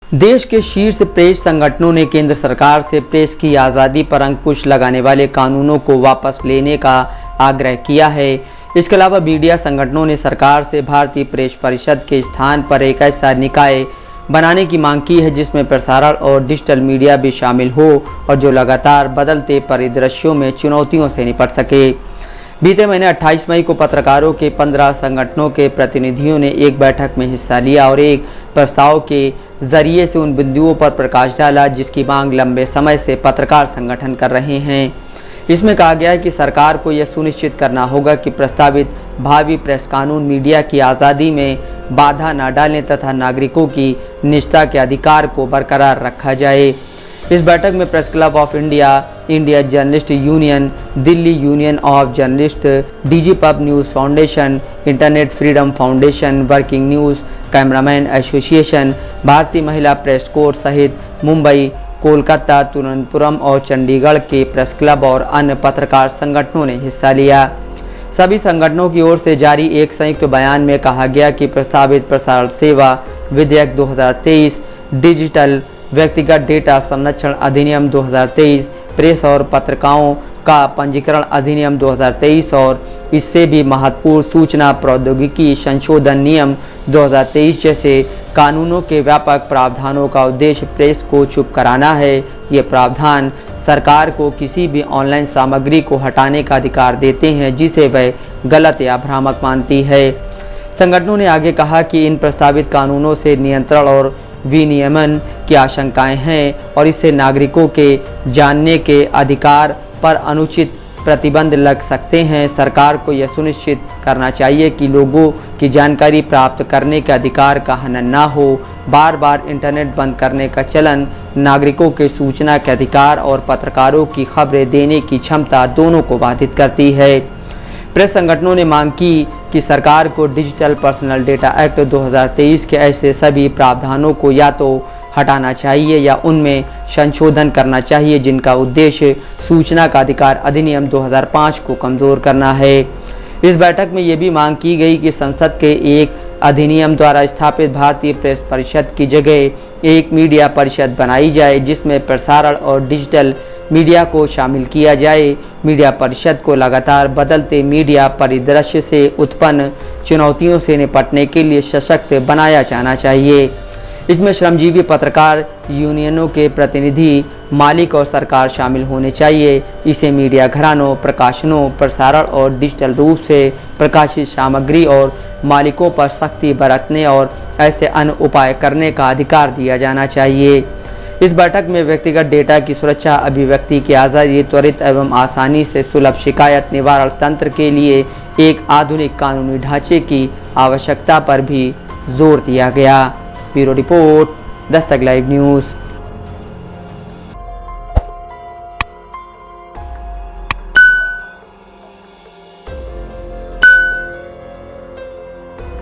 देश के शीर्ष प्रेस संगठनों ने केंद्र सरकार से प्रेस की आज़ादी पर अंकुश लगाने वाले कानूनों को वापस लेने का आग्रह किया है। इसके अलावा मीडिया संगठनों ने सरकार से भारतीय प्रेस परिषद के स्थान पर एक ऐसा निकाय बनाने की मांग की है जिसमें प्रसारण और डिजिटल मीडिया भी शामिल हो और जो लगातार बदलते परिदृश्यों में चुनौतियों से निपट सके। बीते महीने 28 मई को पत्रकारों के 15 संगठनों के प्रतिनिधियों ने एक बैठक में हिस्सा लिया और एक प्रस्ताव के जरिए से उन बिंदुओं पर प्रकाश डाला जिसकी मांग लंबे समय से पत्रकार संगठन कर रहे हैं। इसमें कहा गया है कि सरकार को यह सुनिश्चित करना होगा कि प्रस्तावित भावी प्रेस कानून मीडिया की आज़ादी में बाधा न डालें तथा नागरिकों की निजता के अधिकार को बरकरार रखा जाए। इस बैठक में press club of India, India journalist union, Delhi union of journalist, DG pub news foundation, internet freedom foundation, working news cameraman association, भारतीय महिला प्रेस कोर सहित मुंबई, कोलकाता, तिरुवनंतपुरम और चंडीगढ़ के प्रेस क्लब और अन्य पत्रकार संगठनों ने हिस्सा लिया। सभी संगठनों की ओर से जारी एक संयुक्त बयान में कहा गया कि प्रस्तावित प्रसारण सेवा विधेयक 2023, डिजिटल व्यक्तिगत डेटा संरक्षण अधिनियम 2023, प्रेस और पत्रिकाओं का पंजीकरण अधिनियम 2023 और इससे भी महत्वपूर्ण सूचना प्रौद्योगिकी संशोधन नियम 2023 जैसे कानूनों के व्यापक प्रावधानों का उद्देश्य प्रेस को चुप कराना है। ये प्रावधान सरकार को किसी भी ऑनलाइन सामग्री को हटाने का अधिकार देते हैं जिसे वह गलत या भ्रामक मानती है। संगठनों ने आगे कहा कि इन प्रस्तावित कानूनों से नियंत्रण और विनियमन की आशंकाएं हैं और इससे नागरिकों के जानने के अधिकार पर अनुचित प्रतिबंध लग सकते हैं। सरकार को यह सुनिश्चित करना चाहिए कि लोगों की जानकारी प्राप्त करने के अधिकार का हनन न हो। बार बार इंटरनेट बंद करने का चलन नागरिकों के सूचना के अधिकार और पत्रकारों की खबरें देने की क्षमता दोनों को बाधित करती है। प्रेस संगठनों ने मांग की कि सरकार को डिजिटल पर्सनल डेटा एक्ट 2023 के ऐसे सभी प्रावधानों को या तो हटाना चाहिए या उनमें संशोधन करना चाहिए जिनका उद्देश्य सूचना का अधिकार अधिनियम 2005 को कमज़ोर करना है। इस बैठक में ये भी मांग की गई कि संसद के एक अधिनियम द्वारा स्थापित भारतीय प्रेस परिषद की जगह एक मीडिया परिषद बनाई जाए जिसमें प्रसारण और डिजिटल मीडिया को शामिल किया जाए। मीडिया परिषद को लगातार बदलते मीडिया परिदृश्य से उत्पन्न चुनौतियों से निपटने के लिए सशक्त बनाया जाना चाहिए। इसमें श्रमजीवी पत्रकार यूनियनों के प्रतिनिधि, मालिक और सरकार शामिल होने चाहिए। इसे मीडिया घरानों, प्रकाशनों, प्रसारण और डिजिटल रूप से प्रकाशित सामग्री और मालिकों पर सख्ती बरतने और ऐसे अन्य उपाय करने का अधिकार दिया जाना चाहिए। इस बैठक में व्यक्तिगत डेटा की सुरक्षा, अभिव्यक्ति की आज़ादी, त्वरित एवं आसानी से सुलभ शिकायत निवारण तंत्र के लिए एक आधुनिक कानूनी ढांचे की आवश्यकता पर भी जोर दिया गया। Bureau report, Dastak live news.